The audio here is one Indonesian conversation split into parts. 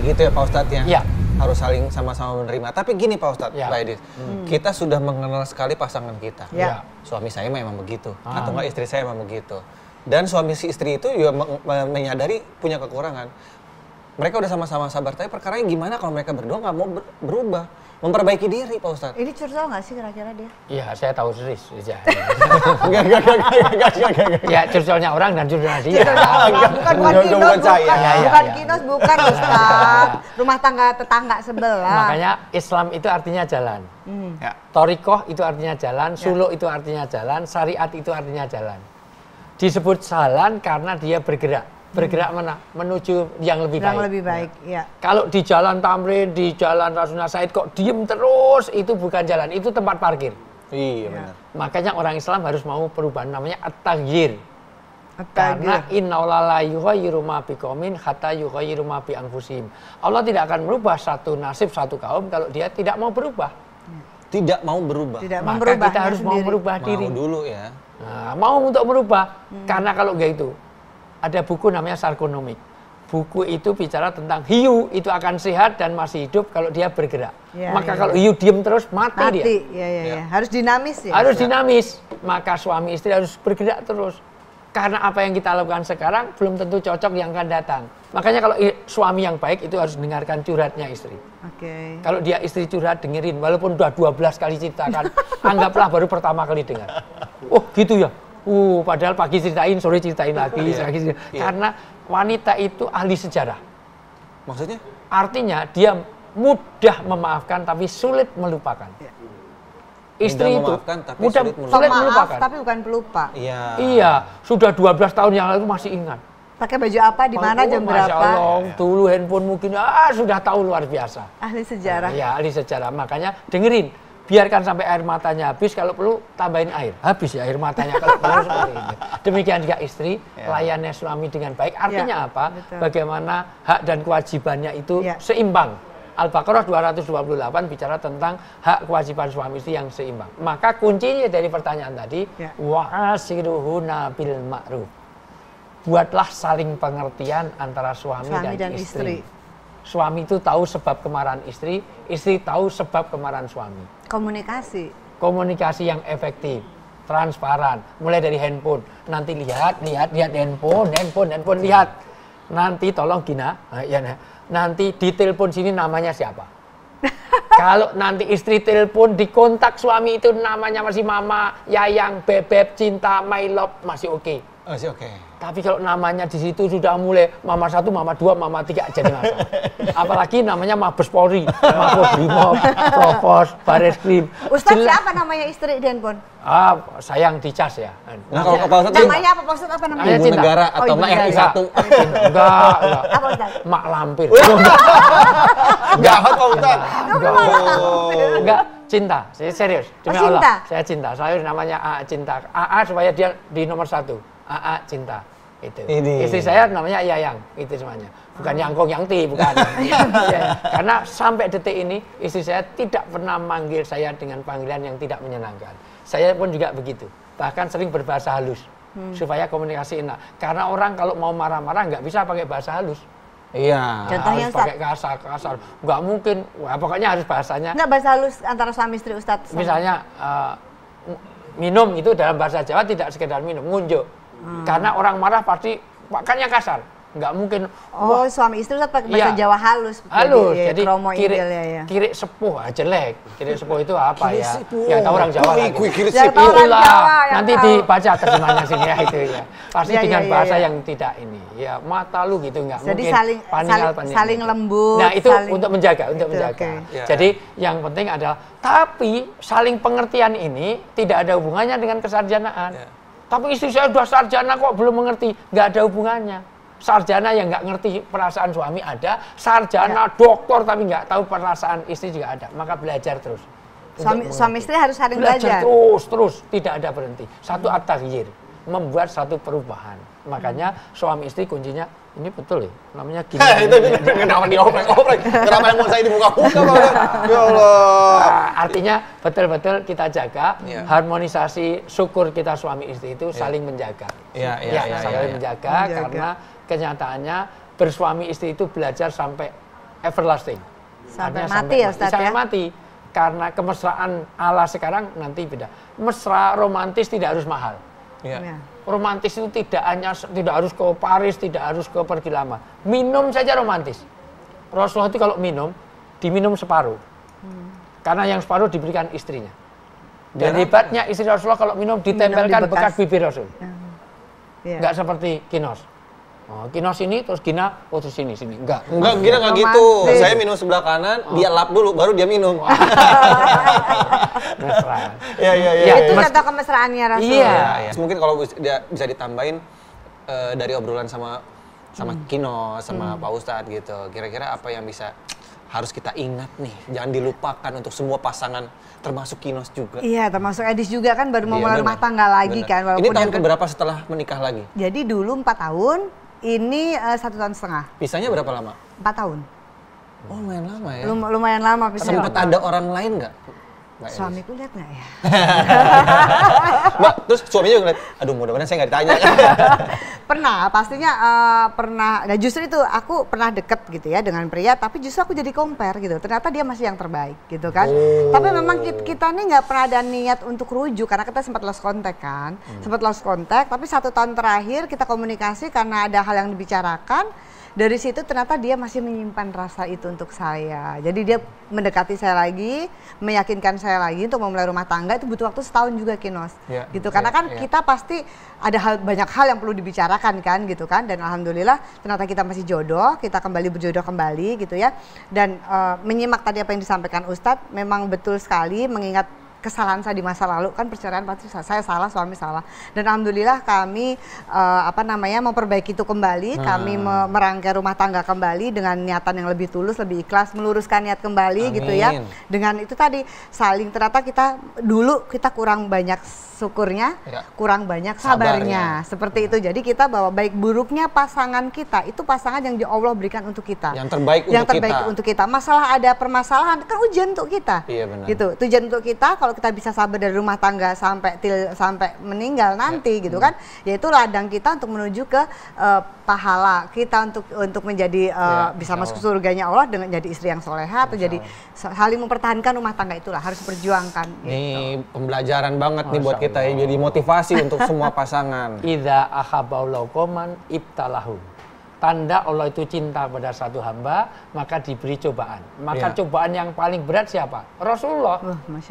gitu ya Pak Ustadz ya? Iya. Harus saling sama-sama menerima. Tapi gini Pak Ustadz, Ya. Pak Edis, kita sudah mengenal sekali pasangan kita. Ya. Suami saya memang begitu, atau enggak istri saya memang begitu. Dan suami si istri itu juga menyadari punya kekurangan. Mereka udah sama-sama sabar, tapi perkaranya gimana kalau mereka berdua nggak mau berubah, memperbaiki diri Pak Ustadz? Ini curcol nggak sih kira-kira dia? Iya, saya tahu serius. Enggak. Ya, curcolnya orang dan curcolnya dia. Bukan Kinos, bukan saya. bukan Kinos, bukan Ustaz. Rumah tangga tetangga sebelah. Makanya Islam itu artinya jalan. Ya. Thariqah itu artinya jalan, suluk itu artinya jalan, syariat itu artinya jalan. Disebut jalan karena dia bergerak. Bergerak mana? Menuju yang lebih baik. Yang lebih baik, ya. Kalau di jalan Tamrin, di jalan Rasulullah Said kok diem terus, itu bukan jalan, itu tempat parkir. Iya benar. Makanya orang Islam harus mau perubahan, namanya at-taghyir. Karena innallaha la yughayyiru ma biqaumin hatta yughayyiru ma bi anfusihim. Allah tidak akan merubah satu nasib satu kaum kalau dia tidak mau berubah. Tidak mau berubah. Maka kita harus mau merubah diri. Mau dulu ya. Nah, mau untuk merubah. Karena kalau enggak itu, ada buku namanya Sarkonomik. Buku itu bicara tentang hiu itu akan sehat dan masih hidup kalau dia bergerak. Ya, Maka kalau hiu diem terus mati dia. Ya. Harus dinamis ya. Harus dinamis. Maka suami istri harus bergerak terus. Karena apa yang kita lakukan sekarang belum tentu cocok yang akan datang. Makanya kalau suami yang baik itu harus dengarkan curhatnya istri. Oke. Kalau dia istri curhat dengerin walaupun udah 12 kali ceritakan, anggaplah baru pertama kali dengar. Oh, gitu ya. Padahal pagi ceritain, sore ceritain lagi. Karena wanita itu ahli sejarah. Maksudnya? Artinya dia mudah memaafkan tapi sulit melupakan. Istri itu mudah sulit melupakan. Tapi bukan pelupa. Iya, sudah 12 tahun yang lalu masih ingat. Pakai baju apa, di mana, jam berapa? Masya Allah, dulu handphone mungkin sudah tahu luar biasa. Ahli sejarah. Iya, ahli sejarah. Makanya dengerin. Biarkan sampai air matanya habis, kalau perlu tambahin air. Habis ya air matanya kalau perlu seperti itu. Demikian juga istri, layani suami dengan baik. Artinya apa? Betul. Bagaimana hak dan kewajibannya itu seimbang. Al-Baqarah 228 bicara tentang hak kewajiban suami istri yang seimbang. Maka kuncinya dari pertanyaan tadi, wa'ashiruhunna bil ma'ruf. Buatlah saling pengertian antara suami dan istri. Suami itu tahu sebab kemarahan istri tahu sebab kemarahan suami. Komunikasi yang efektif, transparan, mulai dari handphone. Nanti lihat handphone, lihat. Nanti tolong Gina, nanti di telepon sini namanya siapa? Kalau nanti istri telepon dikontak suami itu namanya masih mama, yayang, bebek, cinta, my love, masih oke. Masih oke. Tapi kalau namanya di situ sudah mulai mama 1, mama 2, mama 3 jadi masalah. Apalagi namanya Mabes Polri, Mabes Brimob, Provos, Bareskrim. Ustaz siapa namanya istri di handphone? Sayang dicas ya. Nah, kalau Pak Ustadz namanya apa Pak Ustadz, apa namanya? Ibu negara atau Ibu RI 1. Enggak. Apa Ustaz? Mak lampir. Jahat Pak Ustadz. Enggak, cinta. Saya serius. Demi cinta? Allah, saya cinta. Saya namanya AA Cinta. AA supaya dia di nomor 1. AA Cinta. Itu. Istri saya namanya Yayang, itu semuanya. Bukan Yangkong Yangti, bukan. Karena sampai detik ini istri saya tidak pernah manggil saya dengan panggilan yang tidak menyenangkan. Saya pun juga begitu. Bahkan sering berbahasa halus supaya komunikasi enak. Karena orang kalau mau marah-marah nggak bisa pakai bahasa halus. Iya. Contohnya harus pakai kasar. Nggak mungkin. Wah, pokoknya harus bahasanya. Nggak bahasa halus antara suami istri Ustadz. Misalnya minum itu dalam bahasa Jawa tidak sekedar minum, ngunjuk. Karena orang marah pasti makanya kasar. Nggak mungkin. Suami istri Ustadz pakai bahasa Jawa halus. Jadi kiri sepuh jelek. Kiri sepuh itu apa ya? Ya tahu orang Jawa lagi. Kiri sepuh lah. Nanti dibaca terjemahnya sini ya itu ya. Pasti dengan bahasa yang tidak ini. Ya mata lu gitu nggak mungkin. Jadi saling lembut. Nah itu untuk menjaga. Jadi yang penting adalah tapi saling pengertian ini tidak ada hubungannya dengan kesarjanaan. Tapi istri saya sudah sarjana kok belum mengerti, nggak ada hubungannya. Sarjana yang nggak ngerti perasaan suami ada, sarjana doktor tapi nggak tahu perasaan istri juga ada. Maka belajar terus. Suami istri harus saling belajar. Terus tidak ada berhenti. Satu at-taghyir, membuat satu perubahan. Makanya suami istri kuncinya ini betul ya, namanya gini. Itu kenapa dioprek-oprek? Kenapa yang mau saya dibuka-buka? Ya Allah. Artinya betul-betul kita jaga harmonisasi syukur kita suami istri itu saling menjaga. Saling menjaga karena kenyataannya bersuami istri itu belajar sampai everlasting. Sampai Artinya mati ya Ustaz sampai ya? mati. Karena kemesraan ala sekarang nanti beda. Mesra romantis tidak harus mahal. Iya. Romantis itu tidak harus ke Paris, tidak harus ke pergi lama. Minum saja romantis. Rasulullah itu kalau minum, diminum separuh. Karena yang separuh diberikan istrinya. Dan hebatnya istri Rasulullah kalau minum ditempelkan bekas bibir Rasul. Enggak seperti Kinos. Oh, Kinos ini terus Gina, terus sini. Enggak, Gina enggak gitu. Saya minum sebelah kanan, dia lap dulu, baru dia minum. Mesra. Iya. Itu contoh kemesraannya Rasul. Iya. Mungkin kalau bisa ditambahin dari obrolan sama Kino, sama Pak Ustadz gitu. Kira-kira apa yang harus kita ingat nih, jangan dilupakan untuk semua pasangan, termasuk Kinos juga. Iya, termasuk Edis juga kan baru mau mulai rumah tangga lagi kan. Ini tahun keberapa setelah menikah lagi? Jadi dulu 4 tahun, ini 1,5 tahun. Pisahnya berapa lama? 4 tahun. Oh, lumayan lama ya. Lumayan lama pisahnya. Sempat ada orang lain nggak? Suamiku lihat nggak ya? Mbak, terus suaminya ngeliat, aduh mudah-mudahan saya nggak ditanya. Pernah, pastinya pernah. Nah justru itu aku pernah deket gitu ya dengan pria, tapi justru aku jadi compare gitu. Ternyata dia masih yang terbaik gitu kan. Tapi memang kita nih nggak pernah ada niat untuk rujuk karena kita sempat lost contact kan. Sempat lost contact, tapi 1 tahun terakhir kita komunikasi karena ada hal yang dibicarakan. Dari situ ternyata dia masih menyimpan rasa itu untuk saya. Jadi dia mendekati saya lagi, meyakinkan saya lagi untuk memulai rumah tangga itu butuh waktu setahun juga Kinos. Gitu. Karena kan kita pasti ada banyak hal yang perlu dibicarakan kan gitu kan. Dan alhamdulillah ternyata kita masih jodoh, kita kembali berjodoh kembali gitu ya. Dan menyimak tadi apa yang disampaikan Ustadz, memang betul sekali mengingat kesalahan saya di masa lalu kan perceraian pasti saya salah, suami salah, dan alhamdulillah kami memperbaiki itu kembali, kami merangkai rumah tangga kembali dengan niatan yang lebih tulus, lebih ikhlas, meluruskan niat kembali. Amin. Gitu ya, dengan itu tadi saling, ternyata kita dulu kurang banyak syukurnya, kurang banyak sabarnya. Seperti itu. Jadi kita bahwa baik buruknya pasangan kita itu pasangan yang Allah berikan untuk kita, yang terbaik untuk kita. Masalah ada permasalahan kan ujian untuk kita. Iya, benar. Gitu, ujian untuk kita. Kalau kita bisa sabar dari rumah tangga sampai meninggal nanti gitu kan, yaitu ladang kita untuk menuju ke pahala kita untuk menjadi bisa masuk surganya Allah dengan jadi istri yang soleha atau jadi saling mempertahankan rumah tangga. Itulah harus diperjuangkan. Nih pembelajaran banget nih buat kita ya, jadi motivasi untuk semua pasangan. Idza ahabballahu qauman ibtalahum. Tanda Allah itu cinta pada satu hamba, maka diberi cobaan. Maka cobaan yang paling berat siapa? Rasulullah.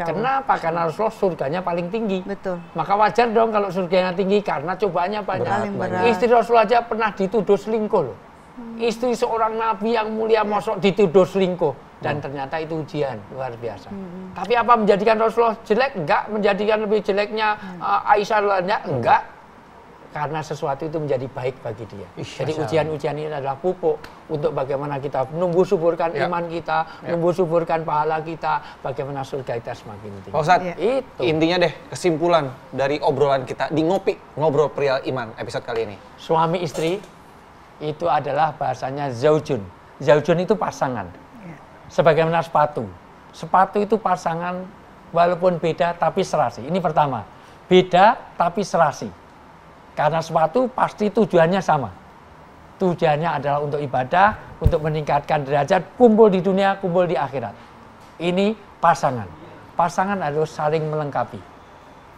Kenapa? Karena Rasulullah surganya paling tinggi. Betul. Maka wajar dong kalau surganya tinggi karena cobaannya banyak. Istri Rasulullah aja pernah dituduh selingkuh loh. Istri seorang nabi yang mulia mosok dituduh selingkuh. Dan ternyata itu ujian luar biasa. Tapi apa menjadikan Rasulullah jelek? Enggak. Menjadikan lebih jeleknya Aisyah enggak. Karena sesuatu itu menjadi baik bagi dia. Jadi ujian-ujian ini adalah pupuk untuk bagaimana kita menumbuh suburkan iman kita, menumbuh suburkan pahala kita, bagaimana surga kita semakin tinggi. Pak Ustadz, intinya deh kesimpulan dari obrolan kita di Ngobrol Perihal Iman episode kali ini. Suami istri itu adalah bahasanya zaujun. Zaujun itu pasangan. Sebagaimana sepatu. Sepatu itu pasangan walaupun beda tapi serasi. Ini pertama. Beda tapi serasi. Karena sepatu pasti tujuannya sama. Tujuannya adalah untuk ibadah, untuk meningkatkan derajat, kumpul di dunia, kumpul di akhirat. Ini pasangan. Pasangan harus saling melengkapi.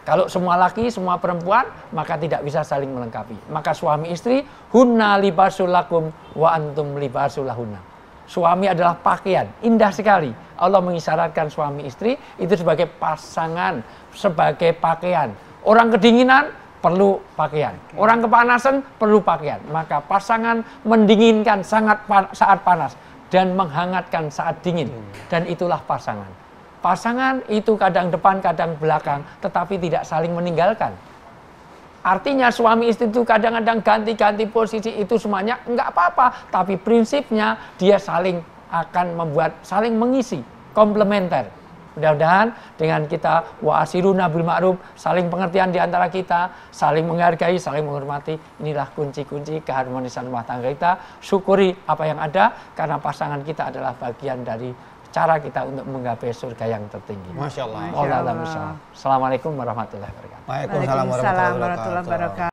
Kalau semua laki, semua perempuan, maka tidak bisa saling melengkapi. Maka suami istri, hunna libasul lakum wa antum libasul lahunna. Suami adalah pakaian, indah sekali. Allah mengisyaratkan suami istri itu sebagai pasangan, sebagai pakaian. Orang kedinginan, perlu pakaian. Orang kepanasan perlu pakaian. Maka pasangan mendinginkan saat panas dan menghangatkan saat dingin. Dan itulah pasangan. Pasangan itu kadang depan, kadang belakang, tetapi tidak saling meninggalkan. Artinya suami istri itu kadang-kadang ganti-ganti posisi itu semuanya enggak apa-apa. Tapi prinsipnya dia saling mengisi, komplementer. Mudah-mudahan dengan kita wa'asiruna bil ma'ruf, saling pengertian di antara kita, saling menghargai, saling menghormati, inilah kunci-kunci keharmonisan rumah tangga kita. Syukuri apa yang ada karena pasangan kita adalah bagian dari cara kita untuk menggapai surga yang tertinggi. Masya Allah. Assalamualaikum warahmatullahi wabarakatuh. Waalaikumsalam warahmatullahi wabarakatuh.